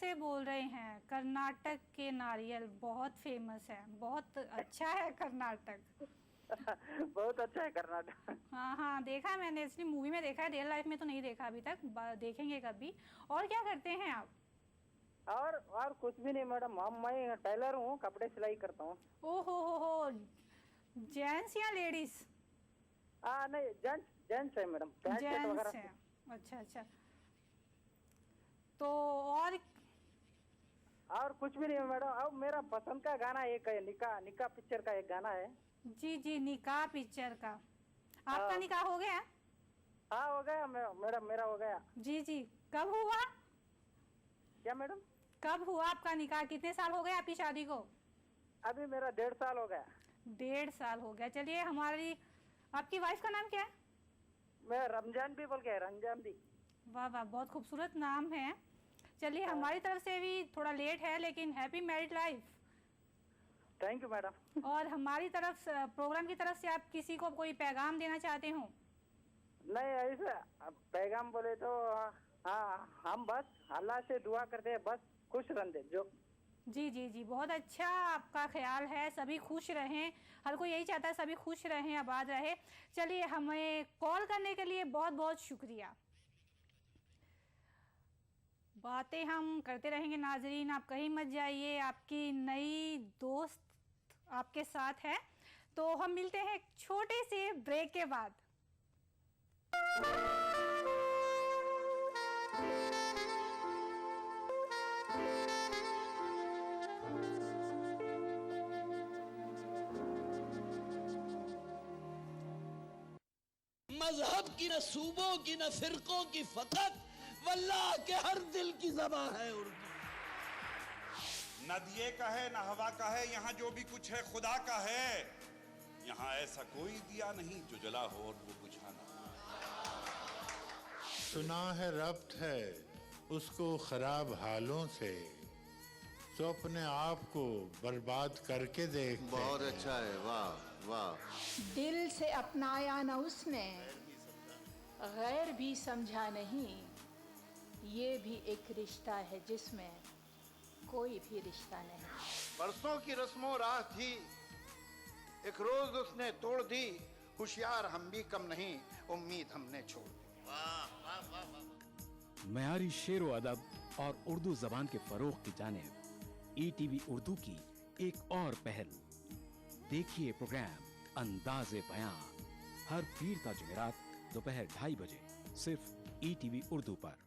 से बोल रहे हैं। कर्नाटक के नारियल बहुत फेमस है, बहुत अच्छा है कर्नाटक। बहुत अच्छा है कर्नाटक। हाँ हाँ, देखा मैंने, इसलिए मूवी में देखा है, रियल लाइफ में तो नहीं देखा अभी तक, देखेंगे कभी। और क्या करते हैं आप? और कुछ भी नहीं मैडम, मैं टेलर हूँ, कपड़े सिलाई करता हूँ। ओ हो, जेंट्स या लेडीज? नहीं, जेंट्स जेंट्स है मैडम, पैंट शर्ट जेंट्स वगैरह। है। अच्छा अच्छा। तो और? और कुछ भी नहीं है मैडम। अब मेरा पसंद का गाना एक है, निकाह निकाह पिक्चर का एक गाना है। जी जी, निकाह पिक्चर का। आपका हाँ निकाह हो गया? हाँ, हो गया मैडम, मेरा हो गया। जी जी। कब हुआ? क्या मैडम? कब हुआ आपका निकाह? कितने साल हो गए आपकी शादी को? अभी मेरा 1.5 साल हो गया। 1.5 साल हो गया। चलिए, हमारी आपकी वाइफ का नाम क्या है? मैं रमजान भी बोल के, रमजान भी। वाह वाह, बहुत खूबसूरत नाम है। चलिए, हमारी तरफ से भी थोड़ा लेट है, लेकिन happy married life. Thank you madam. और हमारी तरफ प्रोग्राम की तरफ से आप किसी को कोई पैगाम देना चाहते हो? नहीं, ऐसा अब पैगाम बोले तो हाँ, हम बस अल्लाह से दुआ करते हैं, बस खुश रहते जो। जी जी जी, बहुत अच्छा आपका ख्याल है, सभी खुश रहें। हर कोई यही चाहता है, सभी खुश रहें, आबाद रहे। चलिए, हमें कॉल करने के लिए बहुत बहुत शुक्रिया। बातें हम करते रहेंगे नाजरीन, आप कहीं मत जाइए, आपकी नई दोस्त आपके साथ है। तो हम मिलते हैं एक छोटे से ब्रेक के बाद। मजहब की, न सूबों की, न फिरकों की फकत वल्लाह के हर दिल की ज़बां है उर्दू। न दिए का है न हवा का है, यहाँ जो भी कुछ है खुदा का है। यहाँ ऐसा कोई दिया नहीं जो जला हो और वो बुझा ना हो। सुना है रब्त है उसको खराब हालों से, तो अपने आप को बर्बाद करके देखते। बहुत अच्छा है, वाह वाह। दिल से अपनाया न उसने, गैर भी समझा नहीं। ये भी एक रिश्ता है जिसमें कोई भी रिश्ता नहीं। बरसों की रस्मों राह थी, एक रोज उसने तोड़ दी। होशियार हम भी कम नहीं, उम्मीद हमने छोड़ दी। वाह वाह वाह वाह। मयारी शेर व अदब और उर्दू जबान के फरोग की जानिब ETV उर्दू की एक और पहल। देखिए प्रोग्राम अंदाज़े बयां हर पीर ता जुमेरात दोपहर 2:30 बजे, सिर्फ ETV उर्दू पर।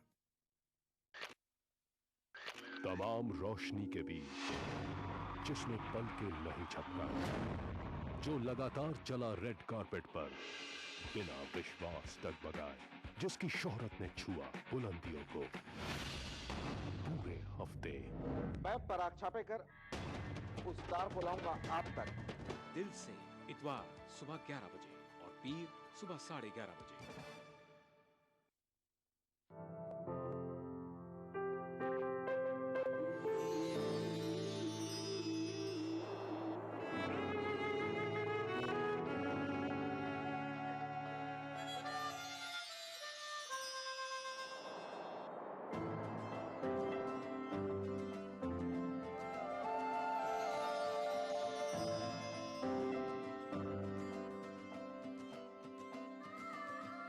तमाम रोशनी के बीच जिसने पल के नहीं झपका, जो लगातार चला रेड कारपेट पर बिना विश्वास डगमगाए, जिसकी शोहरत ने छुआ बुलंदियों को पूरे हफ्ते। मैं पराग छापेकर उस तार को लाऊंगा आप तक। दिल से इतवार सुबह 11 बजे और पीर सुबह 11:30 बजे।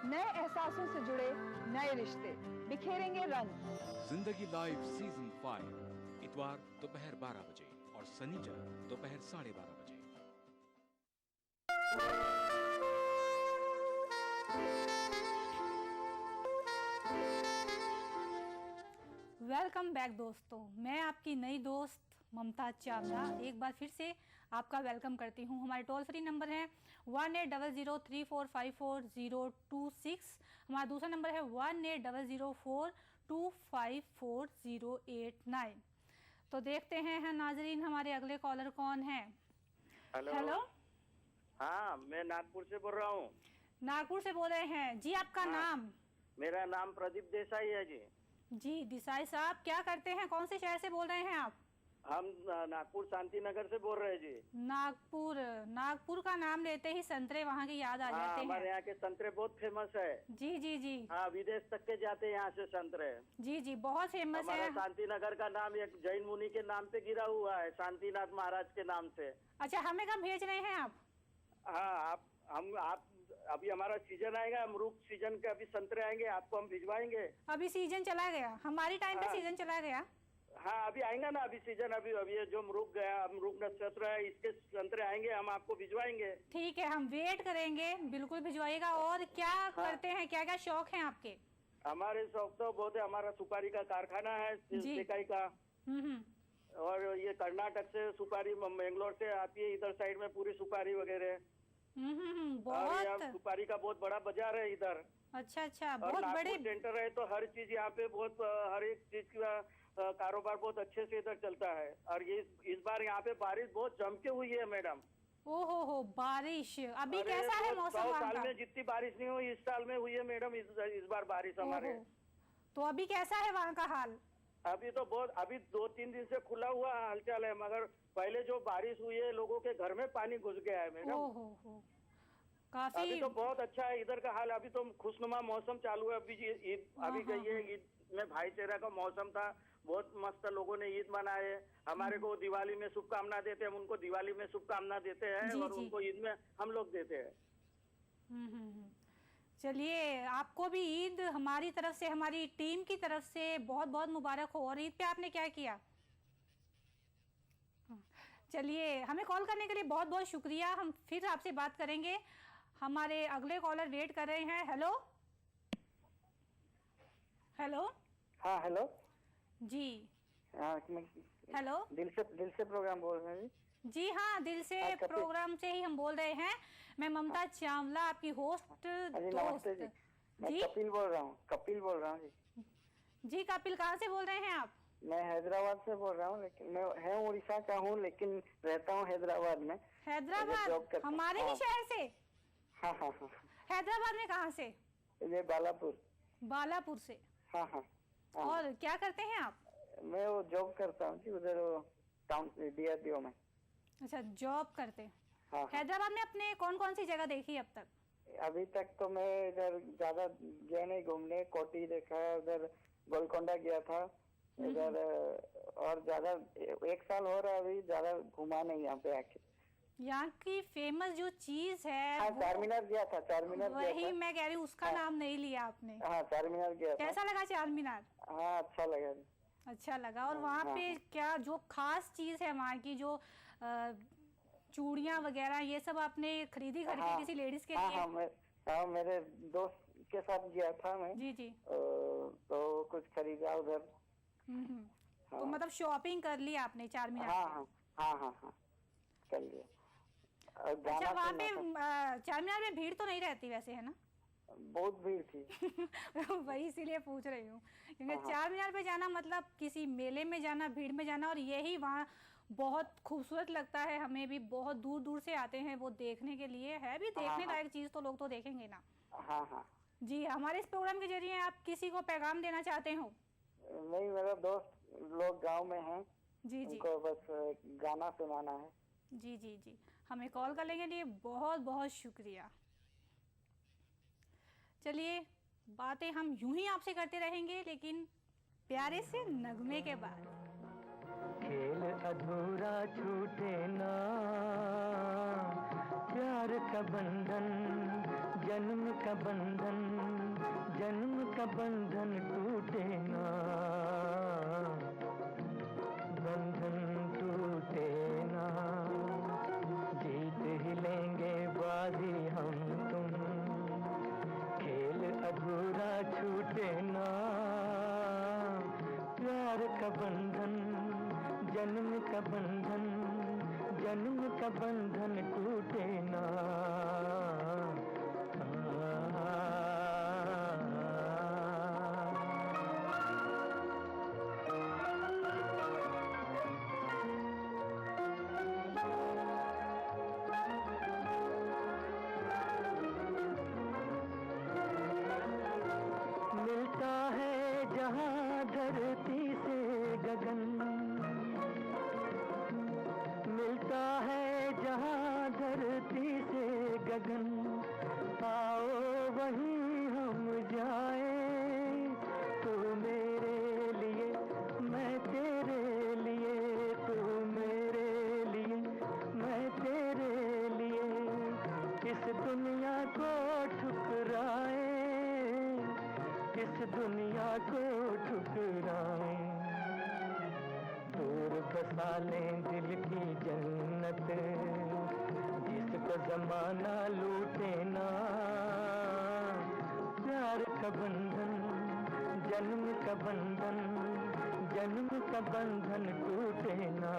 नए एहसासों से जुड़े नए रिश्ते बिखेरेंगे रंग। जिंदगी लाइव सीजन 5 इतवार दोपहर 12 बजे और शनिचर दोपहर 12:30 बजे। वेलकम बैक दोस्तों, मैं आपकी नई दोस्त ममता चावला एक बार फिर से आपका वेलकम करती हूँ। हमारे टोल फ्री नंबर है 180034540026। हमारा दूसरा नंबर है 180042544089। तो देखते हैं नाजरीन हमारे अगले कॉलर कौन है। हेलो। हाँ, मैं नागपुर से बोल रहा हूँ। नागपुर से बोल रहे हैं जी, आपका नाम? मेरा नाम प्रदीप देसाई है जी। जी देसाई साहब, क्या करते हैं, कौन से शहर से बोल रहे हैं आप? हम नागपुर शांति नगर से बोल रहे हैं जी। नागपुर, नागपुर का नाम लेते ही संतरे वहाँ के याद आ जाते हैं। हमारे यहाँ के संतरे बहुत फेमस है। जी जी जी। हाँ, विदेश तक के जाते हैं यहाँ से संतरे। जी जी, बहुत फेमस है। शांति नगर का नाम एक जैन मुनि के नाम पे गिरा हुआ है, शांतिनाथ महाराज के नाम से। अच्छा, हमें कब भेज रहे हैं आप? हाँ, आप अभी हमारा सीजन आएगा, अमरूद सीजन के अभी संतरे आएंगे, आपको हम भिजवाएंगे। अभी सीजन चला गया, हमारी टाइम पे सीजन चला गया। हाँ, अभी आएगा ना, अभी सीजन अभी ये जो अमरूद गया, अमरूद नक्षत्र है, इसके संतरे आएंगे, हम आपको भिजवाएंगे। ठीक है, हम वेट करेंगे, बिल्कुल भिजवाइएगा। और क्या करते हैं, क्या क्या शौक है आपके? हमारे शौक तो बहुत है। हमारा सुपारी का कारखाना है, सेकाई का। और ये कर्नाटक से सुपारी, बेंगलोर से आती है इधर साइड में पूरी सुपारी वगैरह। बहुत सुपारी का बहुत बड़ा बाजार है इधर। अच्छा अच्छा, बहुत बड़े सेंटर है, तो हर चीज यहाँ पे बहुत, हर एक चीज का कारोबार बहुत अच्छे से इधर चलता है। और ये इस बार यहाँ पे बारिश बहुत जम के हुई है मैडम। ओहो, बारिश अभी कैसा है मौसम? 100 साल में जितनी बारिश नहीं हुई इस साल में हुई है मैडम, इस बार बारिश हमारे। तो अभी कैसा है वहाँ का हाल? अभी तो बहुत, अभी 2-3 दिन से खुला हुआ हालचाल है, मगर पहले जो बारिश हुई है लोगों के घर में पानी घुस गया है मैडम। काफी अभी तो बहुत अच्छा है इधर का हाल। अभी तो खुशनुमा मौसम चालू है। अभी ईद अभी गई है, ईद में भाईचारा का मौसम था, बहुत मस्त लोगों ने ईद मनाए। हमारे को दिवाली में शुभकामना देते हैं, हम उनको दिवाली में शुभकामना देते हैं और उनको ईद में हम लोग देते हैं। चलिए, आपको भी ईद हमारी तरफ से, हमारी टीम की तरफ से बहुत बहुत मुबारक हो। और ईद पे आपने क्या किया? चलिए, हमें कॉल करने के लिए बहुत बहुत शुक्रिया। हम फिर आपसे बात करेंगे। हमारे अगले कॉलर वेट कर रहे हैं। Hello hello. हाँ हेलो जी। हेलो, दिल से प्रोग्राम बोल रहे हैं जी। हाँ, दिल से प्रोग्राम से ही हम बोल रहे हैं। मैं ममता चावला, आपकी होस्ट दोस्त जी। मैं कपिल बोल रहा हूँ जी। जी कपिल, कहाँ से बोल रहे हैं आप? मैं हैदराबाद से बोल रहा हूँ, लेकिन मैं उड़ीसा का हूँ, लेकिन रहता हूँ हैदराबाद में। हैदराबाद हमारे ही शहर से? हाँ। हैदराबाद में कहाँ से? ये बालापुर से। हाँ। और क्या करते हैं आप? मैं वो जॉब करता हूँ उधर टाउन DRDO में। अच्छा, जॉब करते हैं। हाँ। हैदराबाद में अपने कौन कौन सी जगह देखी अब तक? अभी तक तो मैं इधर ज्यादा गया नहीं घूमने। कोटी देखा, उधर गोलकोंडा गया था इधर, और ज्यादा 1 साल हो रहा है, अभी ज्यादा घुमा नहीं यहाँ पे आके। यहाँ की फेमस जो चीज है, हाँ, चारमीनार गया था। वही मैं कह रही हूँ, उसका नाम नहीं लिया आपने। हाँ, चारमीनार गया था। कैसा लगा चारमीनार? हाँ, अच्छा लगा। और वहाँ पे क्या जो खास चीज है वहाँ की, जो चूड़ियाँ वगैरह, ये सब आपने खरीदी किसी लेडीज के लिए? हाँ, मेरे दोस्त के साथ गया था मैं। जी। तो कुछ खरीदा उधर। तो मतलब शॉपिंग कर ली आपने चारमीनार? हाँ, कर लिया। अच्छा, वहाँ पे चारमीनार में भीड़ तो नहीं रहती वैसे, है ना? बहुत भीड़ थी। वही इसीलिए पूछ रही हूँ, क्योंकि चारमीनार पे जाना मतलब किसी मेले में जाना, भीड़ में जाना। और यही वहाँ बहुत खूबसूरत लगता है, हमें भी बहुत दूर दूर से आते हैं वो देखने के लिए। है भी देखने लायक चीज, तो लोग तो देखेंगे ना। हाँ। जी, हमारे इस प्रोग्राम के जरिए आप किसी को पैगाम देना चाहते हो? नहीं, मेरा दोस्त लोग गांव में हैं। जी। उनको बस गाना सुनाना है। जी। हमें कॉल करने के लिए बहुत बहुत शुक्रिया। चलिए, बातें हम यूं ही आपसे करते रहेंगे, लेकिन प्यारे से नगमे के बाद। खेल अधूरा छूटे ना, प्यार का बंधन, जन्म का बंधन, जन्म का बंधन टूटे ना, बंधन टूटे ना, जीत ही लेंगे बाजी हम तुम, खेल अधूरा छूटे ना, प्यार का बंधन, जन्म का बंधन, जन्म का बंधन टूटे ना। मिलता है जहाँ धरती से गगन, गगन, आओ वहीं हम जाएं। तू मेरे लिए, मैं तेरे लिए, तू मेरे लिए, मैं तेरे लिए। इस दुनिया को ठुकराएं, इस दुनिया को ठुकराएं। दूर बसा लें दिल की जन्नत, जिसको जमाना लूटे ना। प्यार का बंधन, जन्म का बंधन, जन्म का बंधन टूटे ना।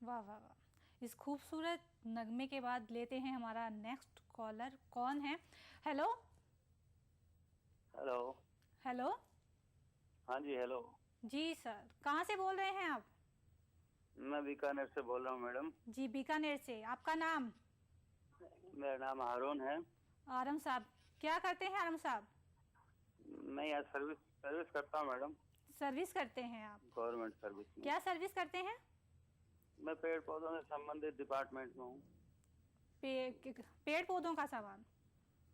वाह वाह वाह, इस खूबसूरत नगमे के बाद लेते हैं हमारा नेक्स्ट कॉलर। कौन है? Hello hello. हेलो। हाँ जी हेलो। जी सर, कहाँ से बोल रहे हैं आप? मैं बीकानेर से बोल रहा हूँ मैडम। जी बीकानेर से। आपका नाम? मेरा नाम हारून है। आरम साहब, क्या करते हैं आरम साहब? मैं यहाँ सर्विस करता हूँ मैडम। सर्विस करते हैं आप? गवर्नमेंट सर्विस में। क्या सर्विस करते हैं? मैं पेड़ पौधों से संबंधित डिपार्टमेंट में हूँ। पेड़ पौधों का सामान?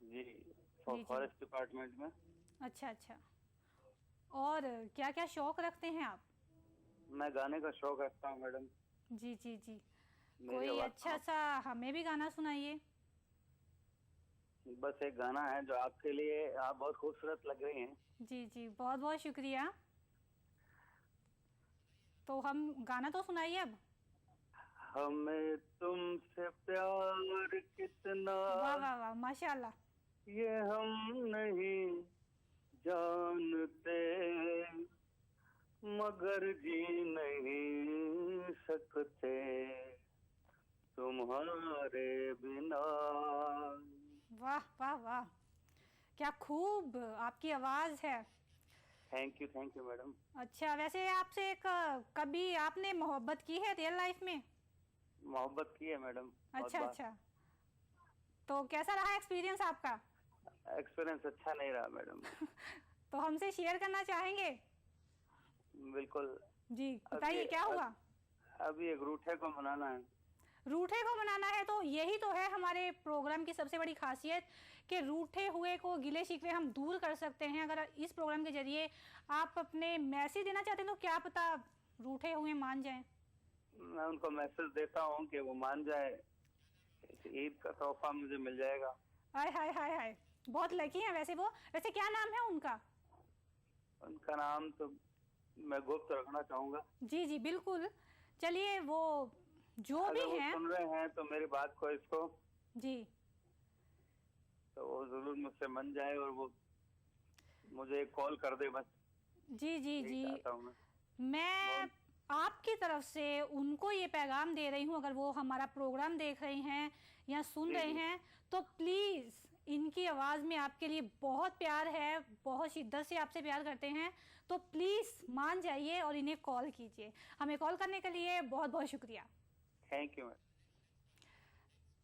जी, फॉरेस्ट डिपार्टमेंट में। अच्छा अच्छा। और क्या क्या शौक रखते हैं आप? मैं गाने का शौक रखता हूँ मैडम। जी जी जी। कोई अच्छा सा हमें भी गाना सुनाइए। बस एक गाना है जो आपके लिए, आप बहुत खूबसूरत लग रही हैं। जी जी, बहुत बहुत शुक्रिया। तो हम गाना तो सुनाइए अब। हमें तुमसे प्यार कितना, वाह वाह वाह, माशाल्लाह, ये हम नहीं जानते, मगर जी नहीं सकते तुम्हारे बिना। वाह वाह वाह, क्या खूब आपकी आवाज है। Thank you madam. अच्छा, वैसे आपसे एक कभी आपने मोहब्बत की है रियल लाइफ में? मोहब्बत की है मैडम। अच्छा अच्छा, तो कैसा रहा एक्सपीरियंस आपका? एक्सपीरियंस अच्छा नहीं रहा मैडम। तो हमसे शेयर करना चाहेंगे? बिल्कुल जी, बताइए क्या हुआ? अभी एक रूठे को मनाना है। रूठे को मनाना है, तो यही तो है हमारे प्रोग्राम की सबसे बड़ी खासियत कि रूठे हुए को, गिले शिकवे हम दूर कर सकते हैं। अगर इस प्रोग्राम के जरिए आप अपने मैसेज देना चाहते हैं तो क्या पता रूठे हुए मान जाएं। मैं उनको मैसेज देता हूँ कि वो मान जाए, ईद का तोहफा मुझे मिल जाएगा। हाय हाय हाय हाय, बहुत लकी हैं वैसे वो। वैसे क्या नाम है उनका? उनका नाम तो मैं गुप्त रखना चाहूंगा। जी जी बिल्कुल, चलिए वो जो भी है हैं, सुन रहे हैं तो मेरी बात को इसको जी, तो वो जरूर मुझसे मन जाए और वो मुझे कॉल कर दे बस। जी जी जी, मैं आपकी तरफ से उनको ये पैगाम दे रही हूँ, अगर वो हमारा प्रोग्राम देख रहे हैं या सुन रहे हैं तो प्लीज़ इनकी आवाज़ में आपके लिए बहुत प्यार है, बहुत शिद्दत से आपसे प्यार करते हैं, तो प्लीज़ मान जाइए और इन्हें कॉल कीजिए। हमें कॉल करने के लिए बहुत बहुत शुक्रिया। Thank you.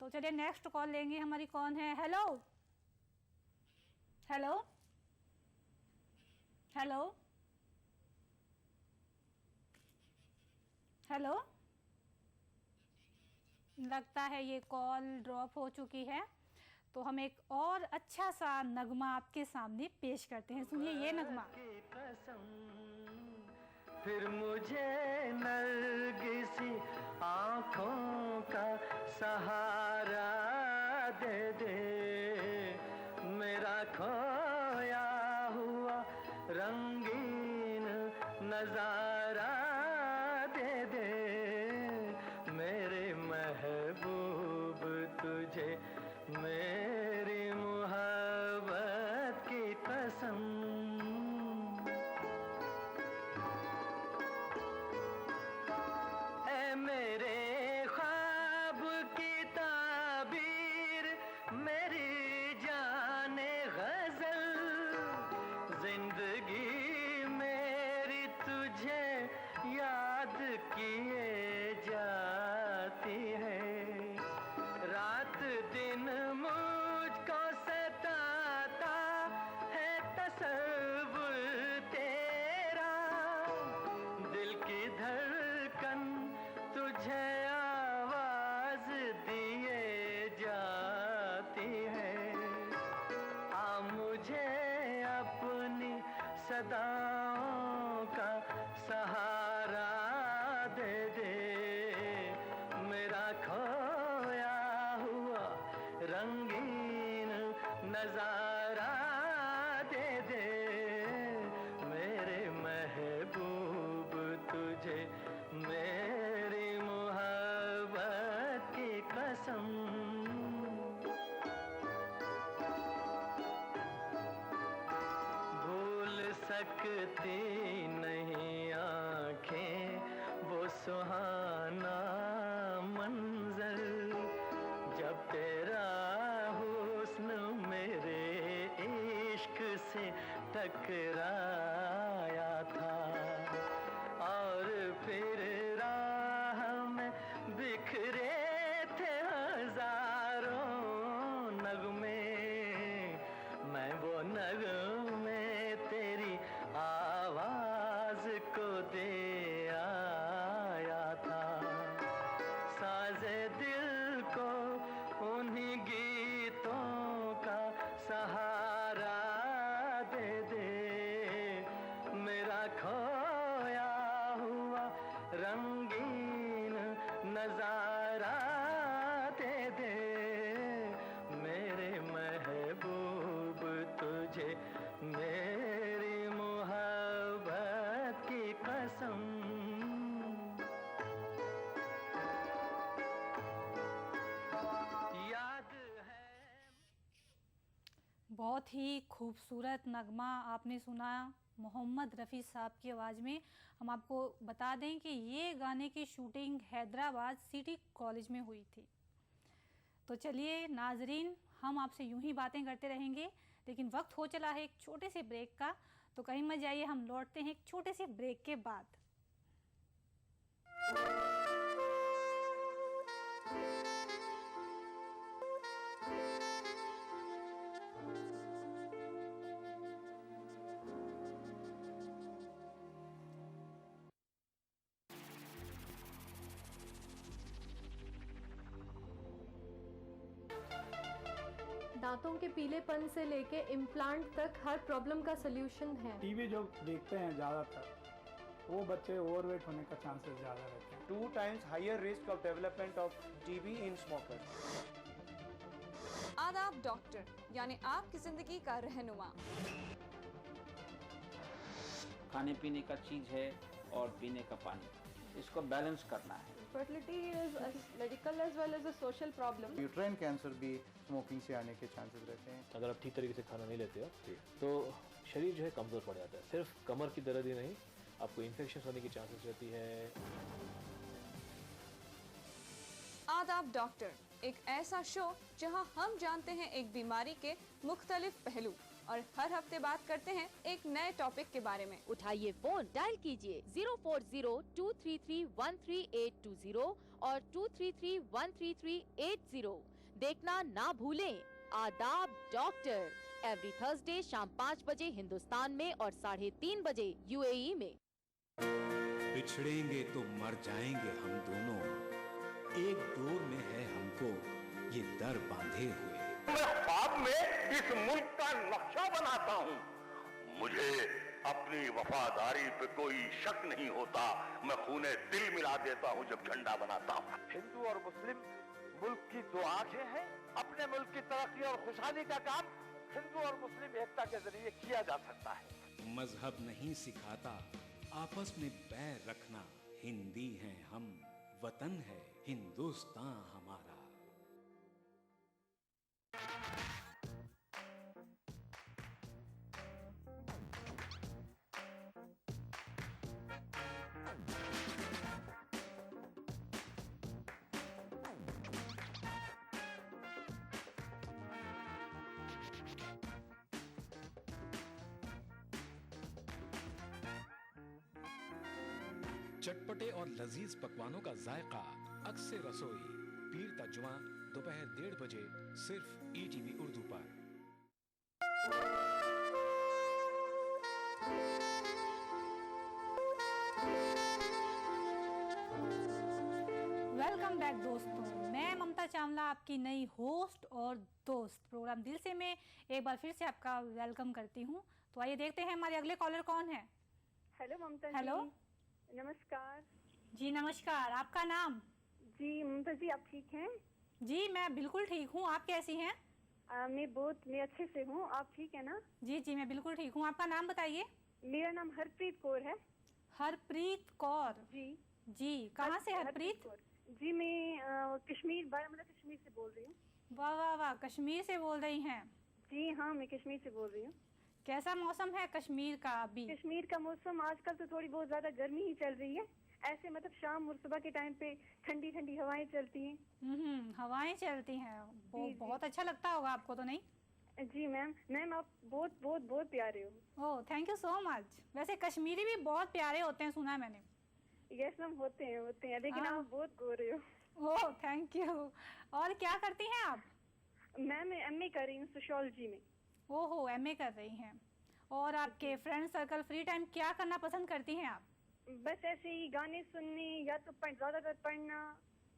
तो चलिए नेक्स्ट कॉल लेंगे। हमारी कौन है? हेलो हेलो हेलो हेलो, लगता है ये कॉल ड्रॉप हो चुकी है, तो हम एक और अच्छा सा नगमा आपके सामने पेश करते हैं। सुनिए ये नगमा। फिर मुझे नरगिसी आँखों का सहारा दे दे, मेरा खोया हुआ रंगीन नजारा दे दे, मेरे महबूब तुझे मैं याद किए जाती है, रात दिन मुझको सताता है तसव्वुर तेरा, दिल की धड़कन तुझे आवाज दिए जाती है, आ मुझे अपनी सदाओं का सहारा दे दे, मेरा खोया हुआ रंगीन नजारा दे दे, मेरे महबूब तुझे मेरी मोहब्बत की कसम। भूल सकती नहीं आंखें वो सुहाना मंजर, जब तेरा हुस्न मेरे इश्क से टकराया था, और फिर राह में बिखरे थे हजारों नगमे, मैं वो नगमे तेरी आवाज को दे आया था, साज़े दिल को उन्हीं गीतों का सहारा दे दे, मेरा खोया हुआ रंगीन नजारा दे दे, मेरे महबूब तुझे मेरी मोहब्बत की कसम। याद है बहुत ही खूबसूरत नगमा आपने सुना मोहम्मद रफ़ी साहब की आवाज़ में। हम आपको बता दें कि ये गाने की शूटिंग हैदराबाद सिटी कॉलेज में हुई थी। तो चलिए नाजरीन, हम आपसे यूं ही बातें करते रहेंगे, लेकिन वक्त हो चला है एक छोटे से ब्रेक का, तो कहीं मत जाइए, हम लौटते हैं एक छोटे से ब्रेक के बाद। दांतों के पीलेपन से लेके इम्प्लांट तक हर प्रॉब्लम का सलूशन है। टीवी जो देखते हैं ज़्यादातर, वो बच्चे ओवरवेट होने का चांसेस ज़्यादा रहते हैं। 2 times higher risk of development of TB in smokers. आदाब डॉक्टर, यानी आपकी जिंदगी का रहनुमा। खाने पीने का चीज है और पीने का पानी, इसको बैलेंस करना है। Fertility is medical as well as a social problem. Uterine cancer भी स्मोकिंग से आने के चांसेस रहते हैं। अगर आप ठीक तरीके से खाना नहीं लेते हो तो शरीर जो है कमज़ोर पड़ जाता है। सिर्फ कमर की दर्द ही नहीं, आपको इन्फेक्शन होने की चांसेस रहती है। आदाब डॉक्टर, एक ऐसा शो जहां हम जानते हैं एक बीमारी के मुख्तलिफ पहलू और हर हफ्ते बात करते हैं एक नए टॉपिक के बारे में। उठाइए फोन, डायल कीजिए 040-233-13820 और 233-13380। देखना ना भूलें। आदाब डॉक्टर, एवरी थर्सडे शाम 5 बजे हिंदुस्तान में और 3:30 बजे यूएई में। बिछड़ेंगे तो मर जाएंगे हम दोनों, एक डोर में है हमको ये दर बांधे हुए। मैं ख्वाब में इस मुल्क का नक्शा बनाता हूँ, मुझे अपनी वफादारी पे कोई शक नहीं होता। मैं खूने दिल मिला देता हूँ जब झंडा बनाता हूँ। हिंदू और मुस्लिम मुल्क की 2 आंखें हैं। अपने मुल्क की तरक्की और खुशहाली का काम हिंदू और मुस्लिम एकता के जरिए किया जा सकता है। मजहब नहीं सिखाता आपस में बैर रखना, हिंदी हैं हम, वतन है हिंदुस्तान हमारा। चटपटे और लजीज पकवानों का जायका अक्सर रसोई, पीर ता जुमा दोपहर 1:30 बजे सिर्फ ईटीवी उर्दू पर। वेलकम बैक दोस्तों, मैं ममता चावला आपकी नई होस्ट और दोस्त प्रोग्राम दिल से में एक बार फिर से आपका वेलकम करती हूँ। तो आइए देखते हैं हमारे अगले कॉलर कौन है। हेलो ममता हेलो जी, नमस्कार। जी नमस्कार, आपका नाम? जी ममता जी, आप ठीक हैं? जी मैं बिल्कुल ठीक हूँ, आप कैसी हैं? मैं अच्छे से हूँ, आप ठीक है ना? जी जी मैं बिल्कुल ठीक हूँ, आपका नाम बताइए। मेरा नाम हरप्रीत कौर है। हरप्रीत कौर? जी जी, कहाँ से हरप्रीत? जी मैं कश्मीर, बारामूला कश्मीर से बोल रही हूँ। वाह वाह वाह, कश्मीर से बोल रही हैं? जी हाँ, मैं कश्मीर से बोल रही हूँ। कैसा मौसम है कश्मीर का अभी? कश्मीर का मौसम आजकल तो थोड़ी बहुत ज्यादा गर्मी ही चल रही है। ऐसे मतलब शाम और सुबह के टाइम पे ठंडी ठंडी हवाएं चलती हैं। हवाएं चलती हैं, बहुत अच्छा लगता होगा आपको तो नहीं? जी मैम आप बहुत बहुत बहुत प्यारे हो। Oh thank you so much. वैसे कश्मीरी भी बहुत प्यारे होते हैं, सुना है मैंने। यस मैम, होते हैं, लेकिन आप बहुत गोरे हो। Oh thank you. और क्या करती हैं आप? मैम मैं एमए कर रही हूँ सोशियोलॉजी में। ओहो, एमए कर रही हैं। और आपके फ्रेंड सर्कल फ्री टाइम क्या करना पसंद करती हैं आप? बस ऐसे ही गाने सुनने या तो ज्यादातर पढ़ना,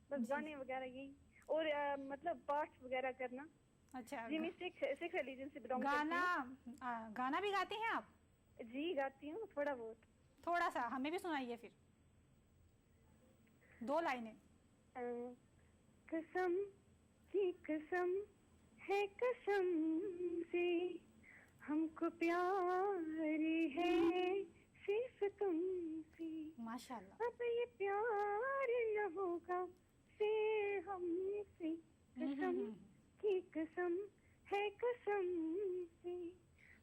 बस गाने वगैरह यही, और मतलब पाठ वगैरह करना। अच्छा जी मैं सिख रिलीजन से बिलोंग करती हूँ। गाना भी गाती हैं आप? जी गाती हूँ थोड़ा बहुत। थोड़ा सा हमें भी सुनाइए फिर, 2 लाइनें। कसम की कसम है कसम से हमको प्यार है सिर्फ तुमसे। माशाल्लाह। अब ये प्यार न होगा फिर हमसे। कसम की कसम है कसम से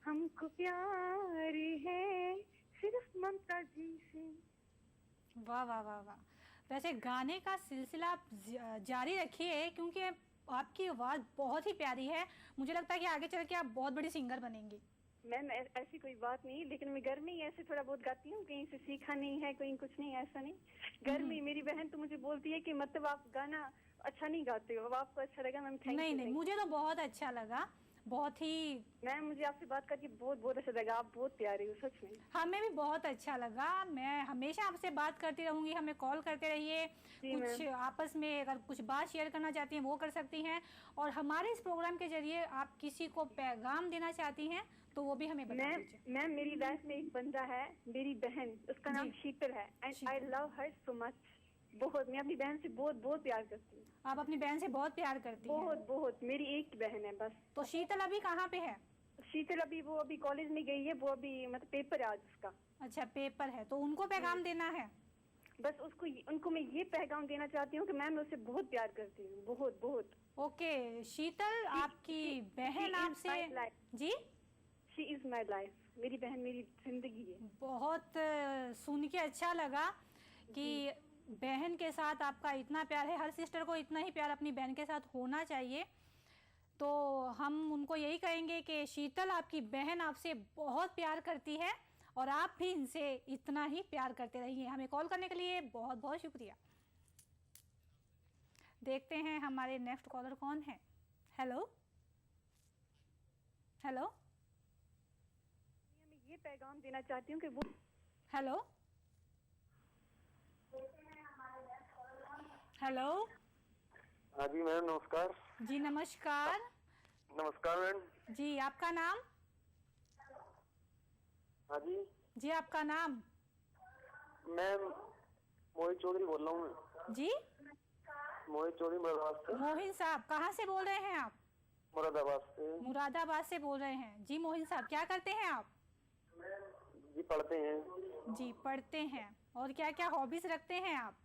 हमको प्यार है सिर्फ ममता जी से। वाह वाह वाह वाह। वैसे गाने का सिलसिला आप जारी रखिए, क्योंकि आपकी आवाज़ बहुत ही प्यारी है। मुझे लगता है कि आगे चल के आप बहुत बड़ी सिंगर बनेंगी। मैम ऐसी कोई बात नहीं, लेकिन मैं घर में ही ऐसे थोड़ा बहुत गाती हूँ, कहीं से सीखा नहीं है, कहीं कुछ नहीं, ऐसा नहीं। घर में मेरी बहन तो मुझे बोलती है कि मतलब आप गाना अच्छा नहीं गाते हो। अब आपको अच्छा लगा मैम, थैंक यू। नहीं, मुझे तो बहुत अच्छा लगा, बहुत ही। मैम मुझे आपसे बात करके बहुत बहुत अच्छा लगा, आप बहुत प्यारे हो सच में। हमें भी बहुत अच्छा लगा। मैं हमेशा आपसे बात करती रहूंगी, हमें कॉल करते रहिए। कुछ आपस में अगर कुछ बात शेयर करना चाहती हैं वो कर सकती हैं, और हमारे इस प्रोग्राम के जरिए आप किसी को पैगाम देना चाहती हैं तो वो भी हमें बता दीजिए। मैम मेरी लाइफ में एक बंदा है, मेरी बहन, उसका नाम शीतल है, and I love her so much. बहुत, मैं अपनी बहन से बहुत बहुत प्यार करती हूँ। आप अपनी बहन से बहुत प्यार करती हैं? बहुत बहुत, मेरी एक बहन है बस। तो शीतल अभी कहाँ पे है? शीतल वो अभी कॉलेज में गई है, वो अभी मतलब पेपर है आज उसका। अच्छा पेपर है, तो उनको पैगाम देना है? बस उनको मैं ये पैगाम देना चाहती हूँ कि मैं उससे बहुत प्यार करती हूँ, बहुत बहुत। ओके शीतल, आपकी बहन आपसे जी? शी इज माई लाइफ, मेरी बहन मेरी जिंदगी है। बहुत सुन के अच्छा लगा कि बहन के साथ आपका इतना प्यार है। हर सिस्टर को इतना ही प्यार अपनी बहन के साथ होना चाहिए। तो हम उनको यही कहेंगे कि शीतल, आपकी बहन आपसे बहुत प्यार करती है और आप भी इनसे इतना ही प्यार करते रहिए। हमें कॉल करने के लिए बहुत बहुत शुक्रिया। देखते हैं हमारे नेक्स्ट कॉलर कौन है। हेलो हेलो, मैं ये पैगाम देना चाहती हूँ कि वो। Hello hello. हाँ जी मैम नमस्कार। जी नमस्कार। नमस्कार मैम जी, आपका नाम? हाँ जी जी आपका नाम? मैम मोहित चौधरी बोल रहा हूँ। जी मोहित चौधरी मुरादाबाद से। मोहिन साहब, कहाँ से बोल रहे हैं आप? मुरादाबाद से। मुरादाबाद से बोल रहे हैं। जी मोहिन साहब, क्या करते हैं आप? जी पढ़ते हैं। जी पढ़ते हैं। और क्या क्या हॉबीज रखते हैं आप?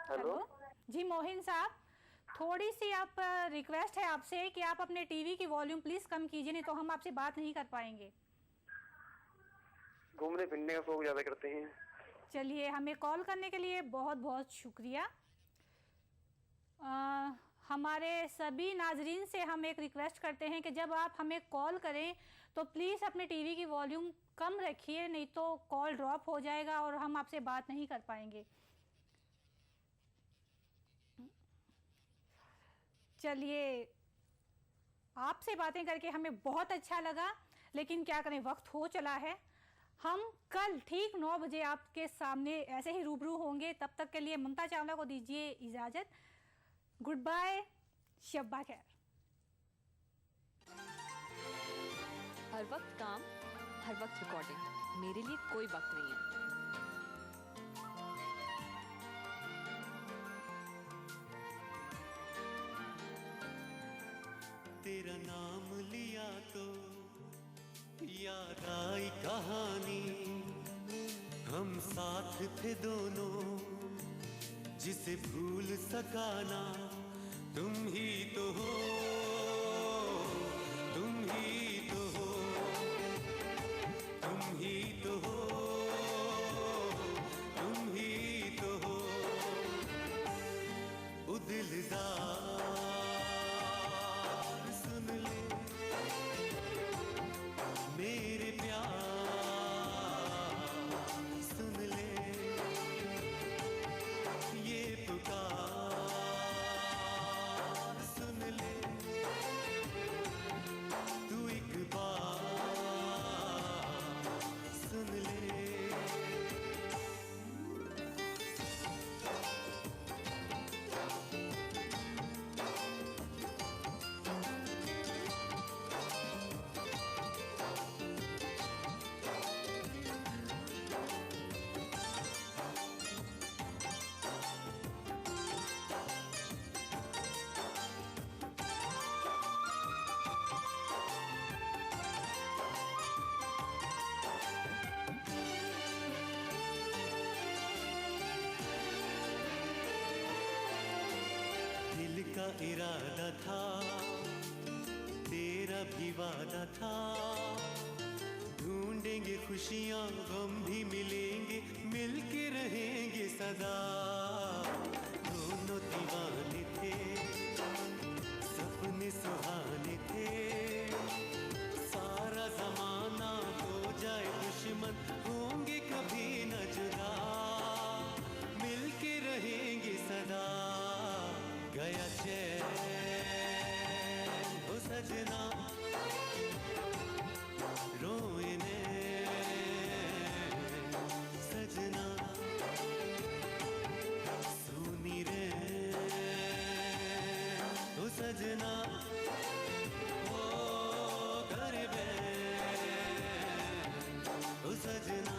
हेलो जी मोहिन साहब, थोड़ी सी आप रिक्वेस्ट है आपसे कि आप अपने टीवी की वॉल्यूम प्लीज कम कीजिए, नहीं तो हम आपसे बात नहीं कर पाएंगे। घूमने फिरने का शौक ज्यादा करते हैं। चलिए, हमें कॉल करने के लिए बहुत बहुत शुक्रिया। हमारे सभी नाजरीन से हम एक रिक्वेस्ट करते हैं कि जब आप हमें कॉल करें तो प्लीज़ अपने टीवी की वॉल्यूम कम रखिए, नहीं तो कॉल ड्रॉप हो जाएगा और हम आपसे बात नहीं कर पाएंगे। चलिए, आपसे बातें करके हमें बहुत अच्छा लगा, लेकिन क्या करें, वक्त हो चला है। हम कल ठीक 9 बजे आपके सामने ऐसे ही रूबरू होंगे। तब तक के लिए ममता चावला को दीजिए इजाज़त। गुड बाय, शब्बा खैर। हर वक्त काम, हर वक्त रिकॉर्डिंग, मेरे लिए कोई वक्त नहीं है। तेरा नाम लिया तो याद आई कहानी, हम साथ थे दोनों जिसे भूल सका ना। तुम ही तो हो, तुम ही तो हो, तुम ही तो हो, तुम ही तो हो। ओ दिलदार सुन ले मेरे प्यार, सुन ले ये पुकार, सुन ले तू एक बार सुन ले। दिल का इरादा था, तेरा भी वादा था, ढूंढेंगे खुशियाँ गम भी मिलेंगे, मिलके रहेंगे सदा। दोनों दीवाने थे, सपने सुहाने थे, सारा जमाना हो जाए दुश्मन, होंगे कभी न जुदा, मिलके रहेंगे सदा। गया चैन ओ सजना, रोए नैन सजना, सुनी रे ओ सजना, ओ घर बैन ओ सजना।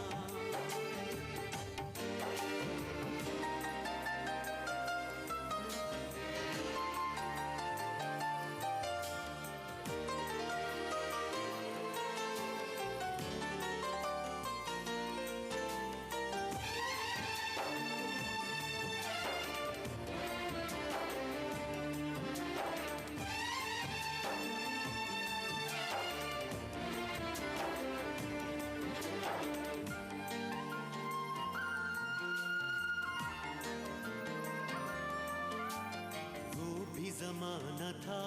वो भी जमाना था,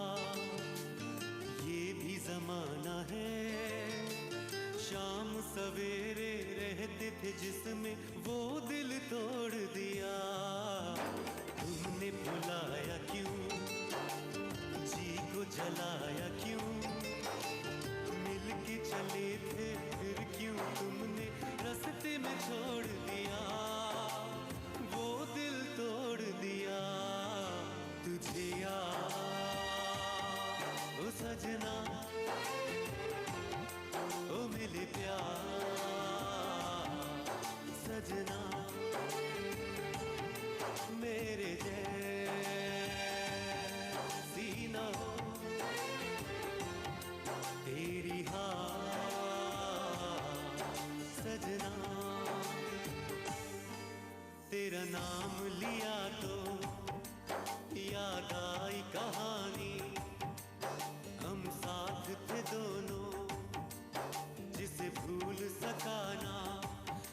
ये भी जमाना है, शाम सवेरे रहते थे जिसमें वो दिल तोड़ दिया। तुमने बुलाया क्यों, जी को जलाया क्यों, मिलके चले थे फिर क्यों तुमने रास्ते में छोड़ दिया, वो दिल तोड़ दिया। तुझे याद ओ सजना, ओ मिले प्यार सजना, मेरे जैसी न हो तेरी हार सजना। तेरा नाम लिया